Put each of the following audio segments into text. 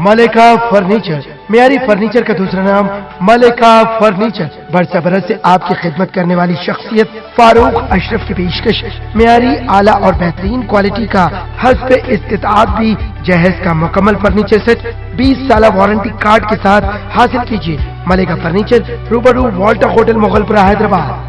मलिका furniture, मियारी furniture का दूसरा नाम मलिका फर्नीचर। बरसा बरस से आपकी खिदमत करने वाली शख्सियत फारूक अशरफ की पेशकश मियारी आला और बेहतरीन क्वालिटी का हस्ब इस्तिताअत भी जहेज का मुकम्मल फर्नीचर सेट 20 साल वारंटी कार्ड के साथ हासिल कीजिए। मलिका फर्नीचर, रूबरू वॉल्टर होटल, मुगलपुरा, हैदराबाद।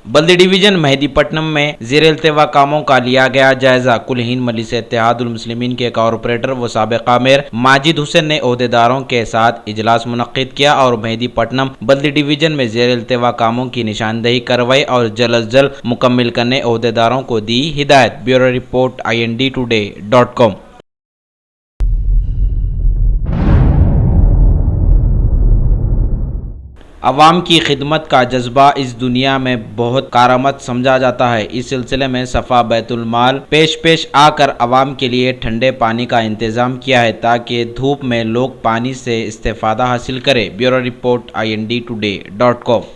बल्दी डिवीजन मेहदीपट्टनम में ज़ेर-ए-इल्तिवा कामों का लिया गया जायजा। कुल हिंद मजलिस इत्तेहादुल मुस्लिमीन के कॉरपोरेटर व साबिक़ आमिर माजिद हुसैन ने ओहदेदारों के साथ इजलास मुनक्किद किया और मेहदीपट्टनम बल्दी डिवीजन में ज़ेर-ए-इल्तिवा कामों की निशानदेही करवाई और जल्द अज जल्द मुकम्मिल करने ओहदेदारों को दी हिदायत। Bureau report INDtoday.com। अवाम की खिदमत का जज्बा इस दुनिया में बहुत कारामद समझा जाता है। इस सिलसिले में सफ़ा बैतुल माल पेश आकर अवाम के लिए ठंडे पानी का इंतज़ाम किया है ताकि धूप में लोग पानी से इस्तेफादा हासिल करें। Bureau report INDtoday.com।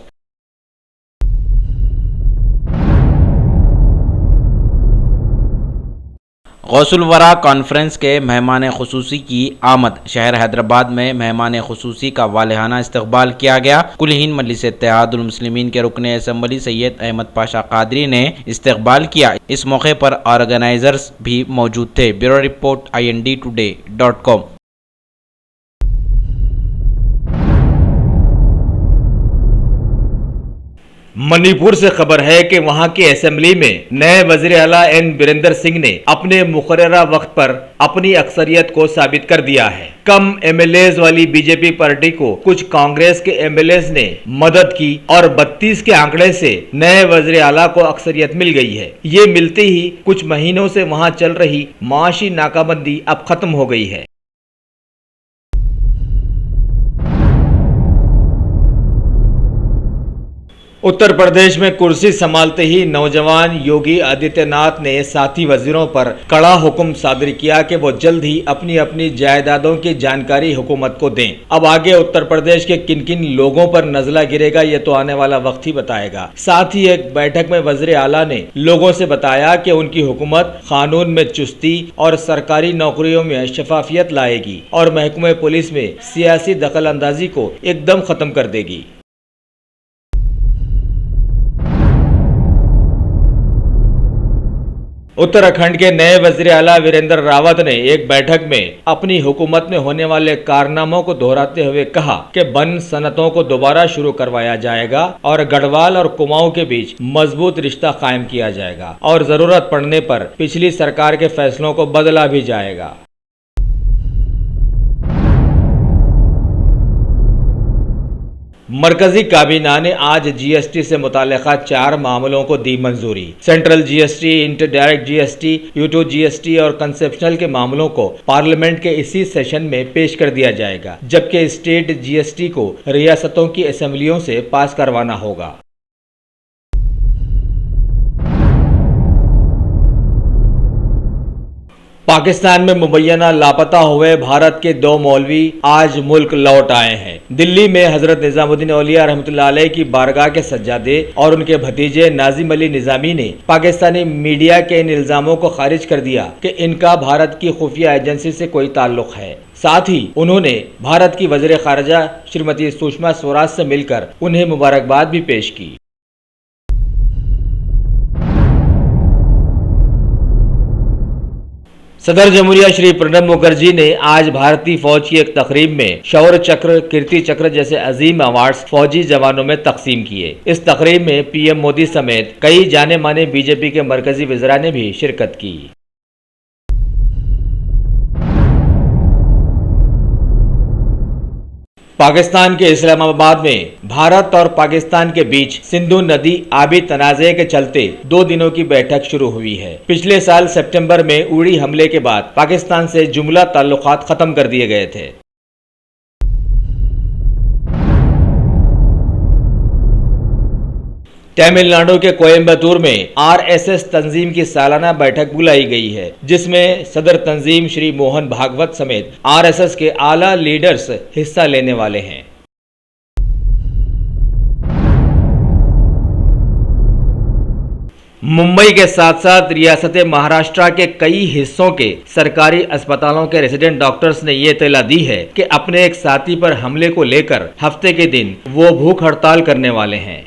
गौसुल वरा कॉन्फ्रेंस के मेहमान खुसूसी की आमद। शहर हैदराबाद में मेहमान खुसूसी का वालिहाना इस्तकबाल किया गया। कुल हिंद मजलिस इत्तेहादुल मुस्लिमीन के रुकने असम्बली सैयद अहमद पाशा कादरी ने इस्तकबाल किया। इस मौके पर ऑर्गेनाइजर्स भी मौजूद थे। Bureau report INDtoday.com। मणिपुर से खबर है कि वहां की असेंबली में नए वजीर आला N बीरेंद्र सिंह ने अपने मुकर्ररा वक्त पर अपनी अक्सरियत को साबित कर दिया है। कम MLAs वाली बीजेपी पार्टी को कुछ कांग्रेस के MLAs ने मदद की और 32 के आंकड़े से नए वजीर आला को अक्सरियत मिल गई है। ये मिलते ही कुछ महीनों से वहां चल रही माशी नाकाबंदी अब खत्म हो गई है। उत्तर प्रदेश में कुर्सी संभालते ही नौजवान योगी आदित्यनाथ ने साथी वजीरों पर कड़ा हुक्म सादर किया कि वो जल्द ही अपनी अपनी जायदादों की जानकारी हुकूमत को दें। अब आगे उत्तर प्रदेश के किन किन लोगों पर नजला गिरेगा ये तो आने वाला वक्त ही बताएगा। साथ ही एक बैठक में वजीर आला ने लोगों से बताया कि उनकी हुकूमत कानून में चुस्ती और सरकारी नौकरियों में शफाफियत लाएगी और महकमे पुलिस में सियासी दखल अंदाजी को एकदम खत्म कर देगी। उत्तराखंड के नए वजीर आला वीरेंद्र रावत ने एक बैठक में अपनी हुकूमत में होने वाले कारनामों को दोहराते हुए कहा कि वन सनतों को दोबारा शुरू करवाया जाएगा और गढ़वाल और कुमाऊं के बीच मजबूत रिश्ता कायम किया जाएगा और जरूरत पड़ने पर पिछली सरकार के फैसलों को बदला भी जाएगा। मरकजी काबीना ने आज GST से मुताल्लिका 4 मामलों को दी मंजूरी। Central GST, इंटरडायरेक्ट GST, U2 GST और कंसेप्शनल के मामलों को पार्लियामेंट के इसी सेशन में पेश कर दिया जाएगा, जबकि स्टेट GST को रियासतों की असेंबलियों से पास करवाना होगा। पाकिस्तान में मुबैना लापता हुए भारत के 2 मौलवी आज मुल्क लौट आए हैं। दिल्ली में हजरत निजामुद्दीन औलिया रहमतुल्लाह अलैह की बारगाह के सज्जादे और उनके भतीजे नाजिम अली निजामी ने पाकिस्तानी मीडिया के इन इल्जामों को खारिज कर दिया कि इनका भारत की खुफिया एजेंसी से कोई ताल्लुक है। साथ ही उन्होंने भारत की वज़ीर ख़ारिजा श्रीमती सुषमा स्वराज से मिलकर उन्हें मुबारकबाद भी पेश की। सदर जमहूरिया श्री प्रणब मुखर्जी ने आज भारतीय फौज की एक तकरीब में शौर्य चक्र, कीर्ति चक्र जैसे अजीम अवार्ड्स फौजी जवानों में तकसीम किए। इस तकरीब में PM मोदी समेत कई जाने माने बीजेपी के मरकजी वज़रा ने भी शिरकत की। पाकिस्तान के इस्लामाबाद में भारत और पाकिस्तान के बीच सिंधु नदी आबी तनाज़े के चलते 2 दिनों की बैठक शुरू हुई है। पिछले साल सितंबर में उड़ी हमले के बाद पाकिस्तान से जुमला ताल्लुकात खत्म कर दिए गए थे। तमिलनाडु के कोयम्बतूर में आरएसएस तंजीम की सालाना बैठक बुलाई गई है, जिसमें सदर तंजीम श्री मोहन भागवत समेत आरएसएस के आला लीडर्स हिस्सा लेने वाले हैं। मुंबई के साथ साथ रियासत महाराष्ट्र के कई हिस्सों के सरकारी अस्पतालों के रेजिडेंट डॉक्टर्स ने ये इत्तला दी है कि अपने एक साथी पर हमले को लेकर हफ्ते के दिन वो भूख हड़ताल करने वाले हैं।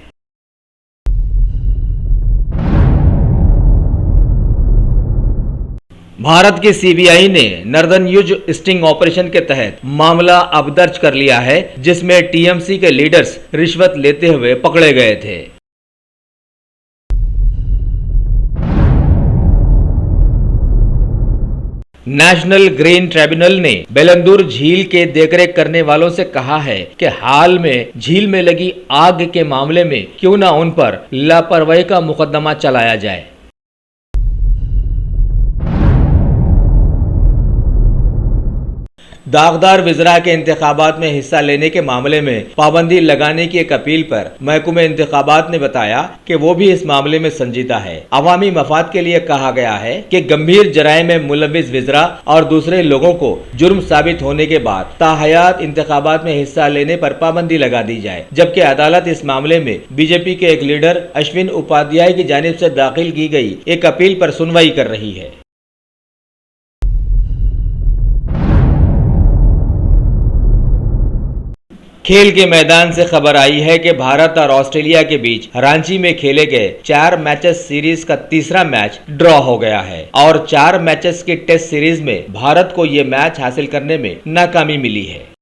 भारत की सीबीआई ने नर्दन युज स्टिंग ऑपरेशन के तहत मामला अब दर्ज कर लिया है, जिसमें टीएमसी के लीडर्स रिश्वत लेते हुए पकड़े गए थे। नेशनल ग्रीन ट्रिब्यूनल ने बेलंदूर झील के देखरेख करने वालों से कहा है कि हाल में झील में लगी आग के मामले में क्यों न उन पर लापरवाही का मुकदमा चलाया जाए। दागदार विज़रा के इंतखाबात में हिस्सा लेने के मामले में पाबंदी लगाने की एक अपील पर महकमे इंतखाबात ने बताया कि वो भी इस मामले में संजीदा है। अवामी मफाद के लिए कहा गया है कि गंभीर जराइम में मुलविस विज़रा और दूसरे लोगों को जुर्म साबित होने के बाद ताहयात इंतखाबात में हिस्सा लेने पर पाबंदी लगा दी जाए, जबकि अदालत इस मामले में बीजेपी के एक लीडर अश्विन उपाध्याय की जानिब से दाखिल की गई एक अपील पर सुनवाई कर रही है। खेल के मैदान से खबर आई है कि भारत और ऑस्ट्रेलिया के बीच रांची में खेले गए 4 मैचेस सीरीज का तीसरा मैच ड्रॉ हो गया है और 4 मैचेस की टेस्ट सीरीज में भारत को ये मैच हासिल करने में नाकामी मिली है।